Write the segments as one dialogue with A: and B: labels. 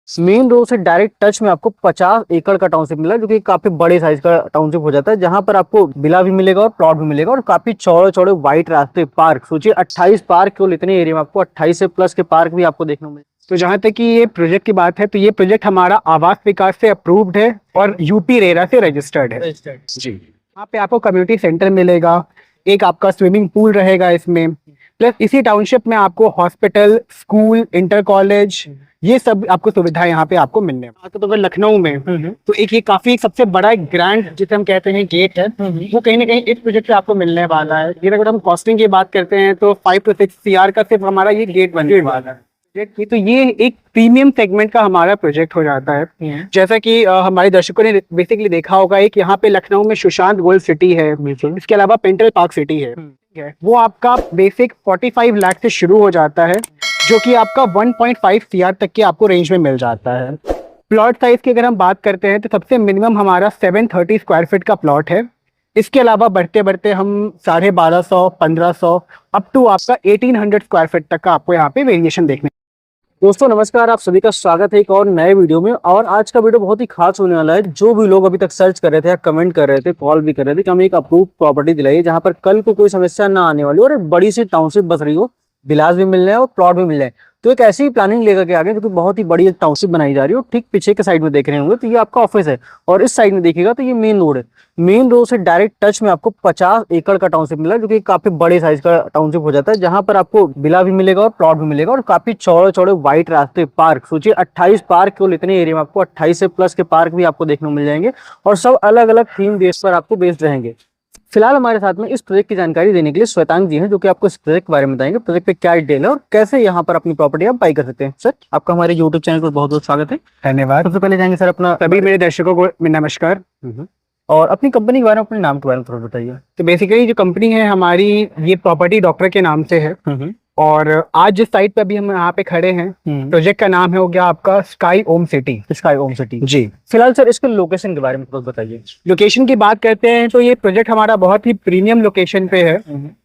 A: Main road से direct touch में आपको 50 एकड़ का टाउनशिप मिला, जो कि काफी बड़े साइज का टाउनशिप हो जाता है, जहां पर आपको विला भी मिलेगा और प्लॉट भी मिलेगा और काफी चौड़े चौड़े व्हाइट रास्ते, पार्क। सोचिए 28 पार्क केवल इतने एरिया में आपको 28 से प्लस के पार्क भी आपको देखने को मिले।
B: तो जहाँ तक कि ये प्रोजेक्ट की बात है, तो ये प्रोजेक्ट हमारा आवास विकास से अप्रूव्ड है और यूपी रेरा से रजिस्टर्ड है जी। यहाँ पे आपको कम्युनिटी सेंटर मिलेगा, एक आपका स्विमिंग पूल रहेगा इसमें, प्लस इसी टाउनशिप में आपको हॉस्पिटल, स्कूल, इंटर कॉलेज, ये सब आपको सुविधाएं यहाँ पे आपको मिलने वाली। तो अगर लखनऊ में तो एक ये काफी सबसे बड़ा एक ग्रैंड जिसे हम कहते हैं गेट है, वो कहीं ना कहीं इस प्रोजेक्ट से आपको मिलने वाला है। ये अगर हम कॉस्टिंग की बात करते हैं तो 5 to 6 CR का सिर्फ हमारा ये गेट बनने वाला है। तो ये एक प्रीमियम सेगमेंट का हमारा प्रोजेक्ट हो जाता है। जैसा कि हमारे दर्शकों ने बेसिकली देखा होगा, एक यहाँ पे लखनऊ में सुशांत गोल्ड सिटी है, इसके अलावा पेंटल पार्क सिटी है, वो आपका बेसिक 45 लाख से शुरू हो जाता है, जो कि आपका 1.5 CR तक के आपको रेंज में मिल जाता है। प्लॉट साइज की अगर हम बात करते हैं तो सबसे मिनिमम हमारा 730 स्क्वायर फीट का प्लॉट है। इसके अलावा बढ़ते बढ़ते हम 1250, 1500 अप टू आपका 1800 स्क्वायर फीट तक का आपको यहाँ पे वेरिएशन देखने।
A: दोस्तों नमस्कार, आप सभी का स्वागत है एक और नए वीडियो में। और आज का वीडियो बहुत ही खास होने वाला है। जो भी लोग अभी तक सर्च कर रहे थे या कमेंट कर रहे थे, कॉल भी कर रहे थे कि हमें एक अप्रूव प्रॉपर्टी दिलाइए जहां पर कल को कोई समस्या ना आने वाली और एक बड़ी सी टाउनशिप बस रही हो, विलास भी मिल रहे हैं और प्लॉट भी मिल रहे हैं, तो एक ऐसी ही प्लानिंग लेकर के आगे, क्योंकि बहुत ही बड़ी एक टाउनशिप बनाई जा रही है। ठीक पीछे के साइड में देख रहे होंगे तो ये आपका ऑफिस है, और इस साइड में देखिएगा तो ये मेन रोड है। मेन रोड से डायरेक्ट टच में आपको 50 एकड़ का टाउनशिप मिला, जो कि काफी बड़े साइज का टाउनशिप हो जाता है, जहां पर आपको विला भी मिलेगा और प्लॉट भी मिलेगा और काफी चौड़े चौड़े व्हाइट रास्ते, पार्क। सोचिए 28 पार्क केवल इतने एरिया में आपको 28 से प्लस के पार्क भी आपको देखने को मिल जाएंगे, और सब अलग अलग थीम बेस पर आपको बेस्ड रहेंगे। फिलहाल हमारे साथ में इस प्रोजेक्ट की जानकारी देने के लिए श्वेतांग जी हैं, जो कि आपको इस प्रोजेक्ट के बारे में बताएंगे, प्रोजेक्ट पे क्या डिटेल है और कैसे यहाँ पर अपनी प्रॉपर्टी आप बाई कर सकते हैं। सर, आपका हमारे यूट्यूब चैनल पर बहुत बहुत स्वागत है।
B: धन्यवाद।
A: सबसे पहले जाएंगे सर अपना
B: सभी मेरे दर्शकों को नमस्कार।
A: और अपनी कंपनी के बारे में, अपने नाम के बारे में थोड़ा बताइए।
B: तो बेसिकली जो कंपनी है हमारी, ये प्रॉपर्टी डॉक्टर के नाम से है, और आज जिस साइट पे अभी हम यहाँ पे खड़े हैं, प्रोजेक्ट का नाम है हो गया आपका स्काई ओम सिटी।
A: स्काई ओम सिटी
B: जी।
A: फिलहाल सर इसके लोकेशन के बारे में थोड़ा बताइए।
B: लोकेशन की बात करते हैं तो ये प्रोजेक्ट हमारा बहुत ही प्रीमियम लोकेशन पे है।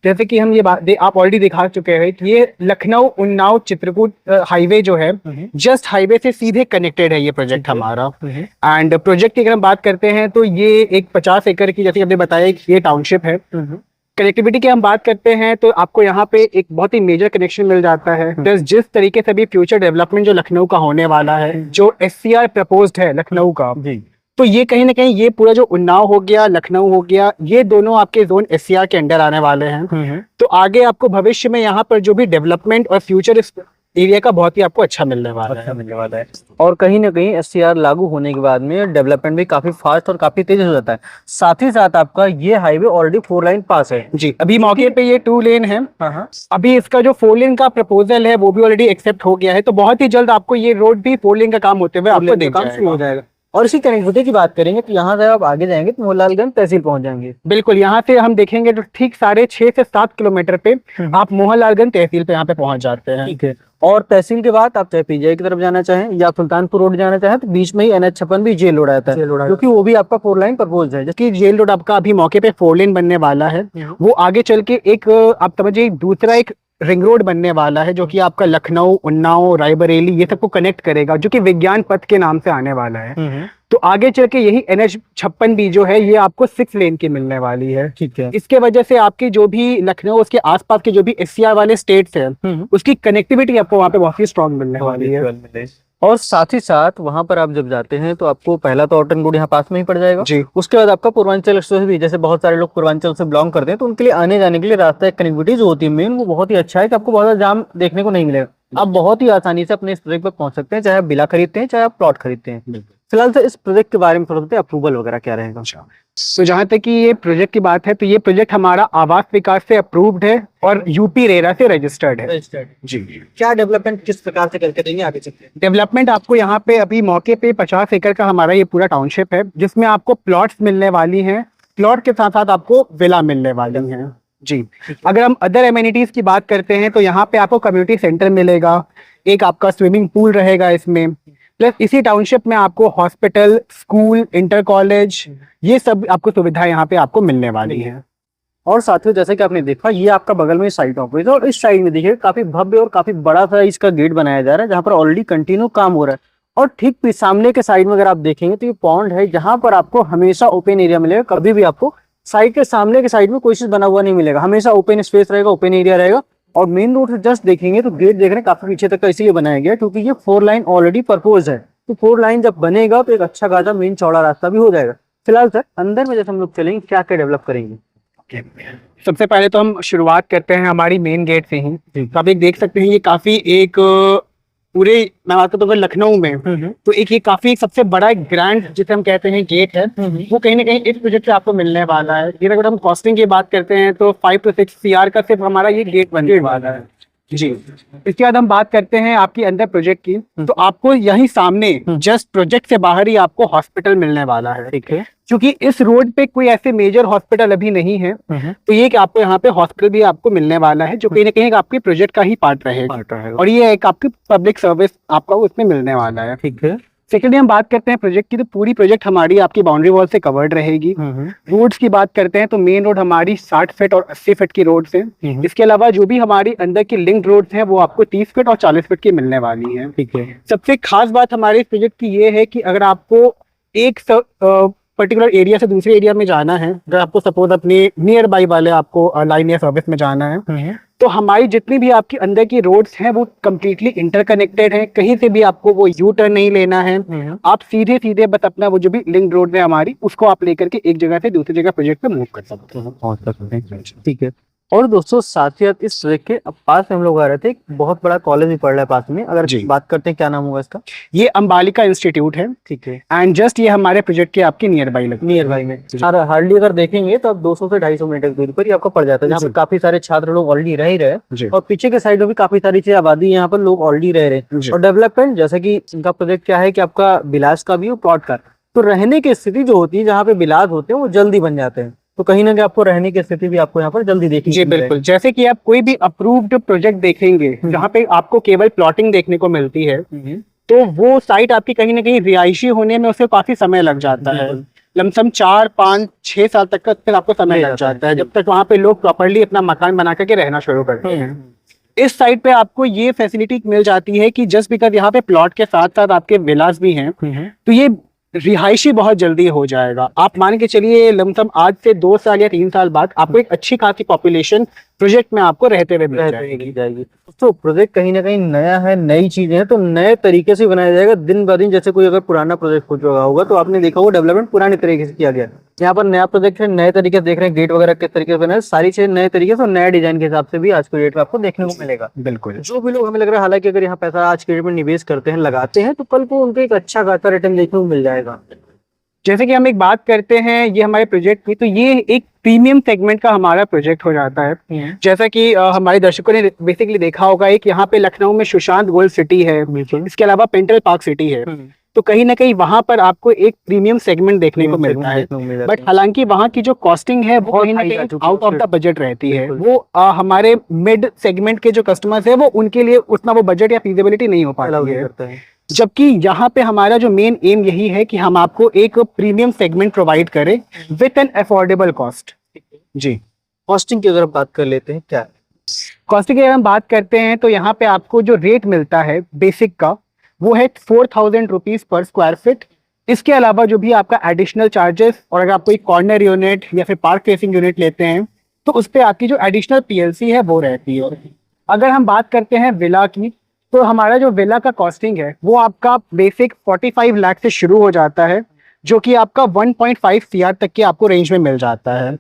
B: जैसे कि हम ये बात आप ऑलरेडी दिखा चुके हैं, ये लखनऊ उन्नाव चित्रकूट हाईवे जो है, जस्ट हाईवे से सीधे कनेक्टेड है ये प्रोजेक्ट हमारा। एंड प्रोजेक्ट की अगर हम बात करते हैं तो ये एक 50 एकड़ की, जैसे हमने बताया, ये टाउनशिप है। कनेक्टिविटी की हम बात करते हैं तो आपको यहाँ पे एक बहुत ही मेजर कनेक्शन मिल जाता है। प्लस जिस तरीके से भी फ्यूचर डेवलपमेंट जो लखनऊ का होने वाला है, जो SCR प्रपोज्ड है लखनऊ का, तो ये कहीं ना कहीं ये पूरा जो उन्नाव हो गया, लखनऊ हो गया, ये दोनों आपके जोन SCR के अंडर आने वाले हैं। तो आगे आपको भविष्य में यहाँ पर जो भी डेवलपमेंट और फ्यूचर एरिया का बहुत ही आपको अच्छा मिलने वाला है।
A: और कहीं ना कहीं SCR लागू होने के बाद में डेवलपमेंट भी काफी फास्ट और काफी तेज हो जाता है। साथ ही साथ आपका ये हाईवे ऑलरेडी 4 लाइन पास है
B: जी। अभी मौके पे ये 2 लेन है। अभी इसका जो 4 लेन का प्रपोजल है वो भी ऑलरेडी एक्सेप्ट हो गया है, तो बहुत ही जल्द आपको ये रोड भी 4 लेन का काम होते हुए आपको देखने हो जाएगा।
A: और इसी कनेक्टिविटी की बात करेंगे तो यहाँ से आप आगे जाएंगे तो मोहनलालगंज तहसील पहुंच जाएंगे।
B: बिल्कुल, यहाँ से हम देखेंगे तो ठीक 6.5 से 7 किलोमीटर पे आप मोहनलालगंज तहसील पे यहाँ पे पहुंच जाते हैं।
A: ठीक है। और तहसील के बाद आप चाहे PGI की तरफ जाना चाहें या सुल्तानपुर रोड जाना चाहें, तो बीच में ही NH56 भी जेल रोड आता है, क्योंकि वो भी आपका 4 लाइन प्रपोज है।
B: जबकि जेल रोड आपका अभी मौके पे 4 लेन बनने वाला है, वो आगे चल के एक आप समझिए दूसरा एक रिंग रोड बनने वाला है, जो कि आपका लखनऊ, उन्नाव, रायबरेली ये सबको कनेक्ट करेगा, जो कि विज्ञान पथ के नाम से आने वाला है। तो आगे चल के यही NH56 भी जो है ये आपको 6 लेन की मिलने वाली है।
A: ठीक है।
B: इसके वजह से आपकी जो भी लखनऊ, उसके आसपास के जो भी SCR वाले स्टेट्स हैं, उसकी कनेक्टिविटी आपको वहाँ पे बहुत ही स्ट्रॉन्ग मिलने वाली है।
A: और साथ ही साथ वहां पर आप जब जाते हैं तो आपको पहला तो ऑटन रोड यहाँ पास में ही पड़ जाएगा
B: जी।
A: उसके बाद आपका पूर्वांचल एक्सप्रेस भी, जैसे बहुत सारे लोग पूर्वांचल से बिलोंग करते हैं, तो उनके लिए आने जाने के लिए रास्ता कनेक्टिविटी जो होती है मेन, वो बहुत ही अच्छा है कि आपको बहुत ज्यादा जाम देखने को नहीं मिलेगा। आप बहुत ही आसानी से अपने इस प्रोजेक्ट पर पहुंच सकते हैं, चाहे आप विला खरीदते हैं चाहे आप प्लॉट खरीदते हैं। फिलहाल से इस प्रोजेक्ट के बारे में थोड़ा बताइए, अप्रूवल वगैरह क्या रहेगा।
B: तो जहाँ तक कि ये प्रोजेक्ट की बात है, तो ये प्रोजेक्ट हमारा आवास विकास से अप्रूव्ड है और यूपी रेरा से रजिस्टर्ड है जी।
A: क्या डेवलपमेंट किस प्रकार से करके देंगे आगे चलते हैं?
B: डेवलपमेंट आपको यहाँ पे अभी मौके पे 50 एकड़ का हमारा ये पूरा टाउनशिप है, जिसमें आपको प्लॉट्स मिलने वाली हैं, प्लॉट के साथ साथ आपको विला मिलने वाली हैं जी। अगर हम अदर एमिनिटीज की बात करते हैं तो यहाँ पे आपको कम्युनिटी सेंटर मिलेगा, एक आपका स्विमिंग पूल रहेगा इसमें, प्लस इसी टाउनशिप में आपको हॉस्पिटल, स्कूल, इंटर कॉलेज, ये सब आपको सुविधाएं यहाँ पे आपको मिलने वाली हैं।
A: और साथियों, जैसे कि आपने देखा, ये आपका बगल में साइट ऑफिस है और इस साइड में देखिए काफी भव्य और काफी बड़ा सा इसका गेट बनाया जा रहा है, जहाँ पर ऑलरेडी कंटिन्यू काम हो रहा है। और ठीक सामने के साइड में अगर आप देखेंगे तो ये पॉन्ड है, जहां पर आपको हमेशा ओपन एरिया मिलेगा। कभी भी आपको साइड के सामने के साइड में कोई चीज बना हुआ नहीं मिलेगा, हमेशा ओपन स्पेस रहेगा, ओपन एरिया रहेगा। और मेन रोड से जस्ट देखेंगे तो गेट देख रहे हैं काफी पीछे तक का इसीलिए बनाया गया क्योंकि ये 4 लाइन ऑलरेडी प्रपोज है। तो 4 लाइन जब बनेगा तो एक अच्छा खासा मेन चौड़ा रास्ता भी हो जाएगा। फिलहाल सर अंदर में जैसे हम लोग चलेंगे क्या क्या डेवलप करेंगे?
B: सबसे पहले तो हम शुरुआत करते हैं हमारी मेन गेट से ही। तो आप एक देख सकते हैं ये काफी एक पूरे मैं बात करता हूँ लखनऊ में तो एक ये काफी सबसे बड़ा एक ग्रैंड जिसे हम कहते हैं गेट है, वो कहीं ना कहीं इस प्रोजेक्ट से आपको मिलने वाला है। ये अगर हम कॉस्टिंग की बात करते हैं तो 5 to 6 CR का सिर्फ हमारा ये गेट बनने वाला है जी। इसके बाद हम बात करते हैं आपकी अंदर प्रोजेक्ट की, तो आपको यहीं सामने जस्ट प्रोजेक्ट से बाहर ही आपको हॉस्पिटल मिलने वाला है। ठीक है, क्योंकि इस रोड पे कोई ऐसे मेजर हॉस्पिटल अभी नहीं है, तो ये कि आपको यहाँ पे हॉस्पिटल भी आपको मिलने वाला है जो कहीं ना कहीं आपके प्रोजेक्ट का ही पार्ट रहेगा और ये एक आपकी पब्लिक सर्विस आपका उसमें मिलने वाला है। ठीक है, सेकेंडली हम बात करते हैं प्रोजेक्ट की, तो पूरी प्रोजेक्ट हमारी आपकी बाउंड्री वॉल से कवर्ड रहेगी। रोड्स की बात करते हैं तो मेन रोड हमारी 60 फीट और 80 फीट की रोड्स हैं। इसके अलावा जो भी हमारी अंदर की लिंक रोड्स हैं वो आपको 30 फीट और 40 फीट की मिलने वाली हैं। ठीक है, सबसे खास बात हमारे इस प्रोजेक्ट की ये है कि अगर आपको एक पर्टिकुलर एरिया से दूसरे एरिया में जाना है, अगर आपको सपोज अपने नियर बाई वाले आपको लाइन या सर्विस में जाना है, तो हमारी जितनी भी आपकी अंदर की रोड्स हैं वो कंप्लीटली इंटरकनेक्टेड हैं। कहीं से भी आपको वो यू टर्न नहीं लेना है, आप सीधे सीधे बस अपना वो जो भी लिंक रोड है हमारी उसको आप लेकर के एक जगह से दूसरी जगह प्रोजेक्ट पे मूव कर सकते हैं।
A: ठीक है, और दोस्तों साथ ही साथ इस ट्रैक के पास में हम लोग आ रहे थे, एक बहुत बड़ा कॉलेज भी पढ़ रहा है पास में। अगर बात करते हैं क्या नाम होगा इसका?
B: ये अंबालिका इंस्टीट्यूट है। ठीक है, एंड जस्ट ये हमारे प्रोजेक्ट के आपके नियर बाई में
A: हार्डली अगर देखेंगे तो आप 200 से 250 मीटर की दूरी पर ही आपको पड़ जाता है, जहाँ पर काफी सारे छात्र लोग ऑलरेडी रह ही रहे और पीछे के साइड में भी काफी सारी चीज आबादी यहाँ पर लोग ऑलरेडी रह रहे हैं। और डेवलपमेंट जैसे कि इनका प्रोजेक्ट क्या है कि आपका बिलास का भी और प्लॉट का, तो रहने की स्थिति जो होती है जहाँ पे बिलास होते हैं वो जल्दी बन जाते हैं, तो कहीं ना कहीं आपको रहने की स्थिति भी आपको यहाँ पर जल्दी देखनी
B: जी बिल्कुल। जैसे कि आप कोई भी अप्रूव्ड प्रोजेक्ट देखेंगे जहाँ पे आपको केवल प्लॉटिंग देखने को मिलती है, तो वो साइट आपकी कहीं ना कहीं रिहायशी होने में उससे काफी समय लग जाता है। लमसम 4, 5, 6 साल तक का फिर आपको समय लग जाता है जब तक वहाँ पे लोग प्रॉपर्ली अपना मकान बना करके रहना शुरू करते हैं। इस साइट पे आपको ये फैसिलिटी मिल जाती है कि जस्ट बिकॉज यहाँ पे प्लॉट के साथ साथ आपके विलास भी हैं, तो ये रिहायशी बहुत जल्दी हो जाएगा। आप मान के चलिए लमसम आज से 2 साल या 3 साल बाद आपको एक अच्छी खासी पॉपुलेशन प्रोजेक्ट में आपको रहते हुए मिल जाएगी।
A: तो प्रोजेक्ट कहीं ना कहीं नया है, नई चीजें हैं, तो नए तरीके से बनाया जाएगा दिन ब दिन। जैसे कोई अगर पुराना प्रोजेक्ट हो चुका होगा तो आपने देखा होगा डेवलपमेंट पुराने तरीके से किया गया, यहाँ पर नया प्रोजेक्ट है, नए तरीके से देख रहे हैं, गेट वगैरह किस तरीके से बनाए, सारी चीजें नए तरीके से और नए डिजाइन के हिसाब से भी आज के डेट में आपको देखने को मिलेगा।
B: बिल्कुल,
A: जो भी लोग हमें लग रहा है हालांकि अगर यहाँ पैसा आज के डेट में निवेश करते हैं, लगाते हैं, तो कल को उनको एक अच्छा खासा रिटर्न देखने को मिल जाएगा।
B: जैसे कि हम एक बात करते हैं ये हमारे प्रोजेक्ट की, तो ये एक प्रीमियम सेगमेंट का हमारा प्रोजेक्ट हो जाता है। जैसा कि हमारे दर्शकों ने बेसिकली देखा होगा, एक यहाँ पे लखनऊ में सुशांत गोल्ड सिटी है, इसके अलावा पेंटल पार्क सिटी है, तो कहीं ना कहीं वहां पर आपको एक प्रीमियम सेगमेंट देखने को मिलता है। बट हालांकि वहां की जो कॉस्टिंग है वो कहीं ना कहीं आउट ऑफ द बजट रहती है। वो हमारे मिड सेगमेंट के जो कस्टमर्स है वो उनके लिए उतना वो बजट या फीजिबिलिटी नहीं हो पाती है। जबकि यहाँ पे हमारा जो मेन एम यही है कि हम आपको एक प्रीमियम सेगमेंट प्रोवाइड करें विद एन अफोर्डेबल कॉस्ट। जी,
A: कॉस्टिंग की अगर बात कर लेते हैं, क्या
B: कॉस्टिंग की अगर हम बात करते हैं तो यहाँ पे आपको जो रेट मिलता है बेसिक का वो है 4000 रुपीज पर स्क्वायर फीट। इसके अलावा जो भी आपका एडिशनल चार्जेस, और अगर आप कोई कॉर्नर यूनिट या फिर पार्क फेसिंग यूनिट लेते हैं तो उस पर आपकी जो एडिशनल पीएलसी है वो रहती है। अगर हम बात करते हैं विला की, तो हमारा जो विला का कॉस्टिंग है वो आपका बेसिक 45 लाख से शुरू हो जाता है, जो कि आपका 1.5 CR तक के आपको रेंज में मिल जाता है।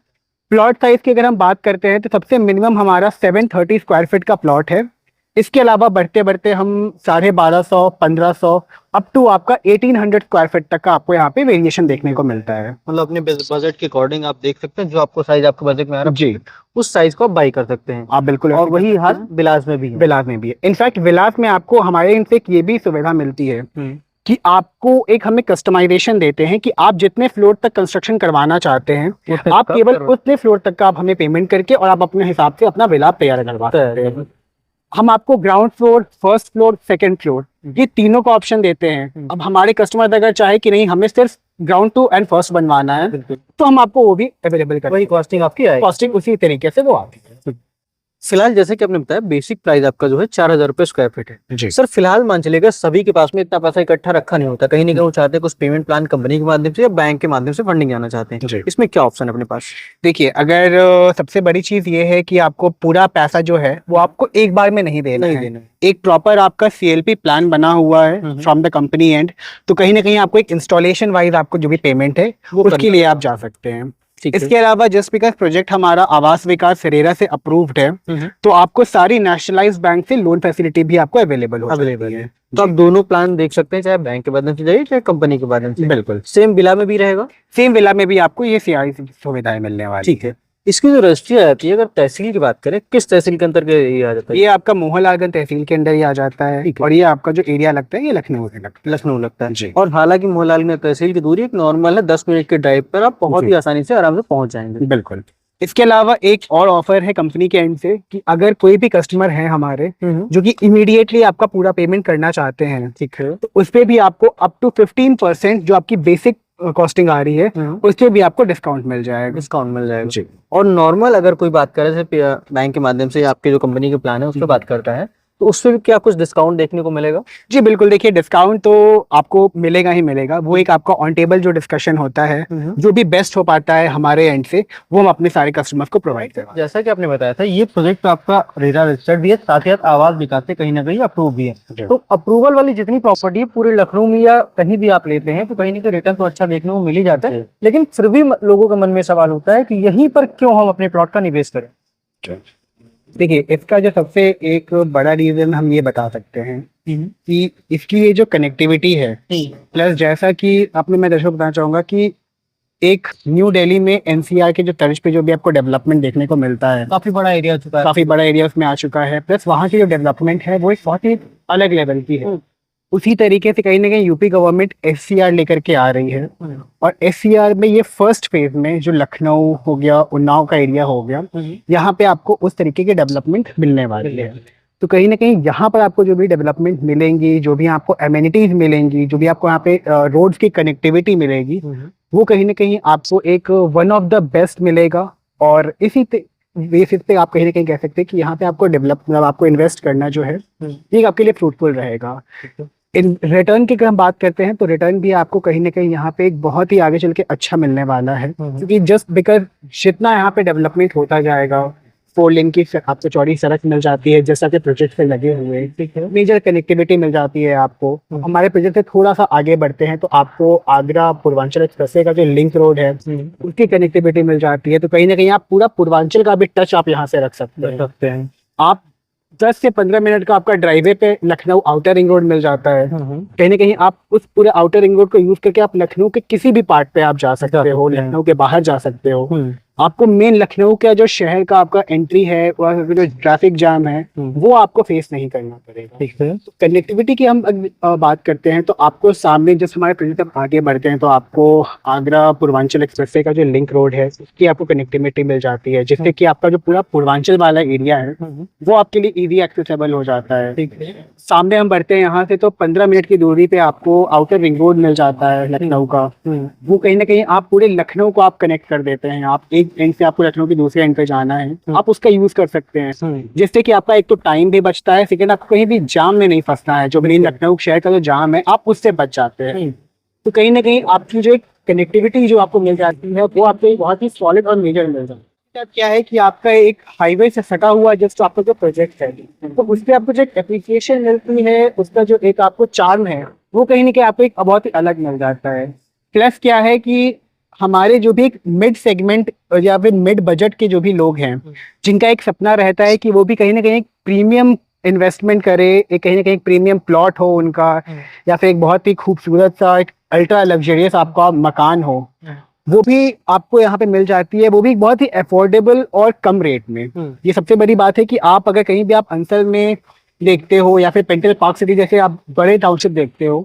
B: प्लॉट साइज की अगर हम बात करते हैं तो सबसे मिनिमम हमारा 730 स्क्वायर फीट का प्लॉट है। इसके अलावा बढ़ते बढ़ते हम 1250, 1500 अप टू आपका 1800 स्क्वायर फीट तक का आपको यहाँ पे वेरिएशन देखने को मिलता है।
A: मतलब अपने बजट के अकॉर्डिंग आप देख सकते हैं, जो आपको साइज आपके बजट में आ रहा है
B: जी
A: उस साइज को आप बाई कर सकते हैं
B: आप बिल्कुल।
A: और वही हाल विलास में भी है।
B: विलास में भी है। इनफैक्ट विलास में आपको हमारे इनसे ये भी सुविधा मिलती है कि आपको एक हमें कस्टमाइजेशन देते हैं कि आप जितने फ्लोर तक कंस्ट्रक्शन करवाना चाहते हैं आप केवल उतने फ्लोर तक का आप हमें पेमेंट करके और आप अपने हिसाब से अपना विला तैयार करवा सकते हैं। हम आपको ground floor, first floor, second floor ये तीनों का ऑप्शन देते हैं। अब हमारे कस्टमर अगर चाहे कि नहीं हमें सिर्फ ग्राउंड 2 एंड फर्स्ट बनवाना है तो हम आपको वो भी अवेलेबल करते हैं।
A: वही कॉस्टिंग आपकी आएगी,
B: कॉस्टिंग उसी तरीके से वो आती है।
A: फिलहाल जैसे कि आपने बताया बेसिक प्राइस आपका जो है 4,000 रुपए स्क्वायर फीट है।
B: जी
A: सर फिलहाल मान चलेगा सभी के पास में इतना पैसा इकट्ठा रखा नहीं होता, कहीं ना कहीं वो चाहते हैं कुछ पेमेंट प्लान कंपनी के माध्यम से या बैंक के माध्यम से फंडिंग जाना चाहते हैं,
B: जी।
A: इसमें क्या ऑप्शन है अपने पास?
B: देखिए, अगर सबसे बड़ी चीज ये है कि आपको पूरा पैसा जो है वो आपको एक बार में नहीं देना है। एक प्रॉपर आपका CLP प्लान बना हुआ है फ्रॉम द कंपनी एंड, तो कहीं ना कहीं आपको एक इंस्टॉलेशन वाइज आपको जो भी पेमेंट है
A: वो
B: उसके लिए आप जा सकते हैं।
A: ठीक है।
B: इसके अलावा जस्ट बिकॉज प्रोजेक्ट हमारा आवास विकास रेरा से अप्रूव्ड है, तो आपको सारी नेशनलाइज्ड बैंक से लोन फैसिलिटी भी आपको अवेलेबल है।
A: तो आप दोनों प्लान देख सकते हैं, चाहे बैंक के माध्यम से जाइए चाहे कंपनी के माध्यम से।
B: बिल्कुल
A: सेम विला में भी रहेगा?
B: सेम विला में भी आपको ये सारी सुविधाएं मिलने वाली।
A: ठीक है। इसकी जो रजिस्ट्री आ जाती है, अगर तहसील की बात करें, किस तहसील के अंतर्गत ये आ जाता है?
B: ये आपका मोहनलालगंज तहसील के अंदर ही आ जाता है, और ये आपका जो एरिया लगता है ये लखनऊ से लगता है।
A: लखनऊ लगता है
B: जी।
A: और हालांकि मोहनलालगंज तहसील की दूरी एक नॉर्मल है, 10 मिनट के ड्राइव पर आप बहुत ही आसानी से आराम से पहुंच जाएंगे।
B: बिल्कुल। इसके अलावा एक और ऑफर है कंपनी के एंड से कि अगर कोई भी कस्टमर है हमारे जो कि इमीडिएटली आपका पूरा पेमेंट करना चाहते हैं,
A: ठीक है,
B: तो उस पे भी आपको अप टू 15% जो आपकी बेसिक कॉस्टिंग आ रही है उस पे भी आपको डिस्काउंट मिल जाएगा।
A: जी। और नॉर्मल अगर कोई बात करे जैसे बैंक के माध्यम से आपके जो कंपनी के प्लान है उस पर बात करता है, तो उससे भी क्या कुछ डिस्काउंट देखने को मिलेगा?
B: जी बिल्कुल, देखिए डिस्काउंट तो आपको मिलेगा ही मिलेगा। वो एक आपका ऑन टेबल जो डिस्कशन होता है, जो भी बेस्ट हो पाता है हमारे एंड से, वो हम अपने सारे कस्टमर्स को प्रोवाइड करवाते हैं।
A: जैसा कि आपने बताया था ये प्रोजेक्ट आपका रेरा रजिस्टर्ड भी है, साथ ही साथ आवास विकास से कहीं ना कहीं अप्रूव भी है। तो अप्रूवल वाली जितनी प्रॉपर्टी है पूरे लखनऊ में या कहीं भी आप लेते हैं तो कहीं ना कहीं रिटर्न तो अच्छा देखने को मिल ही जाता है, लेकिन फिर भी लोगों के मन में सवाल होता है कि यहीं पर क्यों हम अपने प्लॉट का निवेश करें?
B: देखिए, इसका जो सबसे एक बड़ा रीजन हम ये बता सकते हैं कि इसकी ये जो कनेक्टिविटी है, प्लस जैसा कि आपने, मैं दर्शकों को बताना चाहूंगा कि एक न्यू दिल्ली में NCR के जो तर्ज पे जो भी आपको डेवलपमेंट देखने को मिलता है,
A: काफी बड़ा एरिया चुका है,
B: काफी बड़ा एरिया उसमें आ चुका है, प्लस वहाँ की जो डेवलपमेंट है वो एक बहुत ही अलग लेवल की है। उसी तरीके से कहीं ना कहीं यूपी गवर्नमेंट SCR लेकर के आ रही है, और SCR में ये फर्स्ट फेज में जो लखनऊ हो गया, उन्नाव का एरिया हो गया, यहाँ पे आपको उस तरीके की डेवलपमेंट मिलने वाली है। तो कहीं ना कहीं यहाँ पर आपको जो भी डेवलपमेंट मिलेंगी, जो भी आपको एमिनिटीज मिलेंगी, जो भी आपको यहाँ पे रोड्स की कनेक्टिविटी मिलेगी, वो कहीं ना कहीं आपको एक वन ऑफ द बेस्ट मिलेगा। और इसी बेसिस पे आप कहीं ना कहीं कह सकते हैं कि यहाँ पे आपको मतलब आपको इन्वेस्ट करना जो है ये आपके लिए फ्रूटफुल रहेगा। इन रिटर्न की अगर हम बात करते हैं तो रिटर्न भी आपको कहीं ना कहीं यहाँ पे एक बहुत ही आगे चल के अच्छा मिलने वाला है, क्योंकि जस्ट बिकॉज जितना यहाँ पे डेवलपमेंट होता जाएगा, 4 लेन की आपको चौड़ी सड़क मिल जाती है जैसा कि प्रोजेक्ट से लगे हुए हैं, मेजर कनेक्टिविटी मिल जाती है आपको। हमारे प्रोजेक्ट से थोड़ा सा आगे बढ़ते हैं तो आपको आगरा पूर्वांचल एक्सप्रेसवे का जो लिंक रोड है उसकी कनेक्टिविटी मिल जाती है। तो कहीं ना कहीं आप पूरा पूर्वांचल का भी टच आप यहाँ से रख सकते हैं। आप 10 से 15 मिनट का आपका ड्राइवे पे लखनऊ आउटर रिंग रोड मिल जाता है। कहीं ना कहीं आप उस पूरे आउटर रिंग रोड को यूज करके आप लखनऊ के किसी भी पार्ट पे आप जा सकते हो, लखनऊ के बाहर जा सकते हो। आपको मेन लखनऊ का जो शहर का आपका एंट्री है और जो ट्रैफिक जाम है वो आपको फेस नहीं करना पड़ेगा। ठीक है। तो कनेक्टिविटी की हम बात करते हैं तो आपको सामने जब हमारे प्रोजेक्ट हम आगे बढ़ते हैं तो आपको आगरा पूर्वांचल एक्सप्रेसवे का जो लिंक रोड है उसकी आपको कनेक्टिविटी मिल जाती है, जिससे कि आपका जो पूरा पूर्वांचल वाला एरिया है वो आपके लिए इजी एक्सेसिबल हो जाता है। ठीक है। सामने हम बढ़ते हैं यहाँ से तो 15 मिनट की दूरी पे आपको आउटर रिंग रोड मिल जाता है लखनऊ का। वो कहीं ना कहीं आप पूरे लखनऊ को आप कनेक्ट कर देते हैं। आप एक एंड से आपको लखनऊ के दूसरे एंड पे जाना है, आप उसका यूज कर सकते हैं, जिससे कि आपका एक तो टाइम भी बचता है, सेकंड आपको कहीं भी जाम में नहीं फंसना है। जो मेन लखनऊ शहर का जो जाम है आप उससे बच जाते हैं। तो कहीं ना कहीं आपकी जो एक कनेक्टिविटी जो आपको मिल जाती है वो आपको बहुत ही सॉलिड और मेजर मिल जाती है। क्या है कि आपका एक हाईवे से सटा हुआ जस्ट आपका जो प्रोजेक्ट है तो उस पर आपको जो एप्लीकेशन मिलती है, उसका जो एक आपको चार्म है वो कहीं ना कहीं आपको एक बहुत ही अलग मिल जाता है। प्लस क्या है कि हमारे जो भी एक मिड सेगमेंट या फिर मिड बजट के जो भी लोग हैं जिनका एक सपना रहता है कि वो भी कहीं ना कहीं एक प्रीमियम इन्वेस्टमेंट करे, एक कहीं ना कहीं प्रीमियम प्लॉट हो उनका, या फिर एक बहुत ही खूबसूरत सा एक अल्ट्रा लग्जरियस आपका मकान हो, वो भी आपको यहाँ पे मिल जाती है, वो भी बहुत ही अफोर्डेबल और कम रेट में। ये सबसे बड़ी बात है कि आप अगर कहीं भी आप अंसल में देखते हो या फिर पेंटल पार्क सिटी जैसे आप बड़े टाउनशिप देखते हो,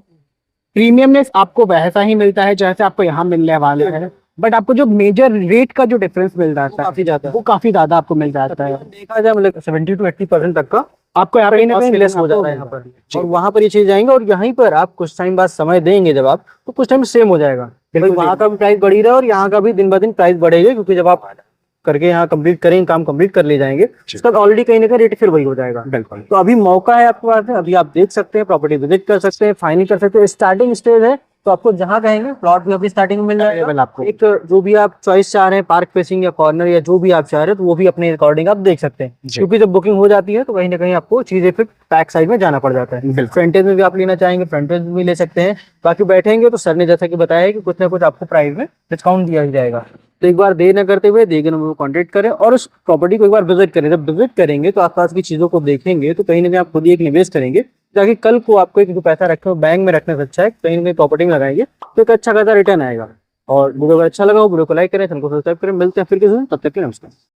B: प्रीमियमनेस आपको वैसा ही मिलता है जैसे आपको यहाँ मिलने वाला है, बट आपको जो मेजर रेट का जो डिफरेंस मिल जाता है वो काफी ज्यादा आपको मिल जाता है।
A: देखा जाए मतलब 70 to 80% तक का
B: आपको यहाँ पे
A: लेस हो जाता है यहाँ पर, और वहाँ पर ये चीज जाएंगे और यहीं पर आप कुछ टाइम बाद समय देंगे जब आप, तो कुछ टाइम सेम हो जाएगा। वहाँ का भी प्राइस बढ़ी रहा और यहाँ का भी दिन ब दिन प्राइस बढ़ेगा, क्योंकि जब आप करके यहाँ कंप्लीट करेंगे, काम कंप्लीट कर ले जाएंगे, उसका ऑलरेडी कहीं ना कहीं रेट फिर वही हो जाएगा।
B: बिल्कुल।
A: तो अभी मौका है आपके पास में, अभी आप देख सकते हैं, प्रॉपर्टी विजिट कर सकते हैं, फाइनल कर सकते हैं, स्टार्टिंग स्टेज है। तो आपको जहाँ कहेंगे प्लॉट भी अभी स्टार्टिंग में मिल जाएगा आपको। एक जो भी आप चॉइस चाह रहे हैं, पार्क फेसिंग या कॉर्नर या जो भी आप चाह रहे हैं, तो वो भी अपने अकॉर्डिंग आप देख सकते हैं। क्योंकि जब बुकिंग हो जाती है तो कहीं ना कहीं आपको चीजें फिर बैक साइड में जाना पड़ जाता है। फ्रंटेज में भी आप लेना चाहेंगे, फ्रंटेज में भी ले सकते हैं। बाकी बैठेंगे तो सर ने जैसा कि बताया कि कुछ ना कुछ आपको प्राइस में डिस्काउंट दिया ही जाएगा। तो एक बार देर न करते हुए देगे नंबर को कॉन्टेक्ट करें और उस प्रॉपर्टी को एक बार विजिट करें। जब विजिट करेंगे तो आसपास की चीजों को देखेंगे तो कहीं ना कहीं आप खुद ही एक निवेश करेंगे, ताकि कल को आपको एक जो पैसा रखे हो बैंक में रखने से अच्छा है कहीं ना कहीं प्रॉपर्टी में लगाएंगे तो एक अच्छा खासा रिटर्न आएगा। और वीडियो अगर अच्छा लगा हो वीडियो को लाइक करें, चैनल को सब्सक्राइब करें। मिलते हैं फिर किसी दिन, तब तक के लिए नमस्कार।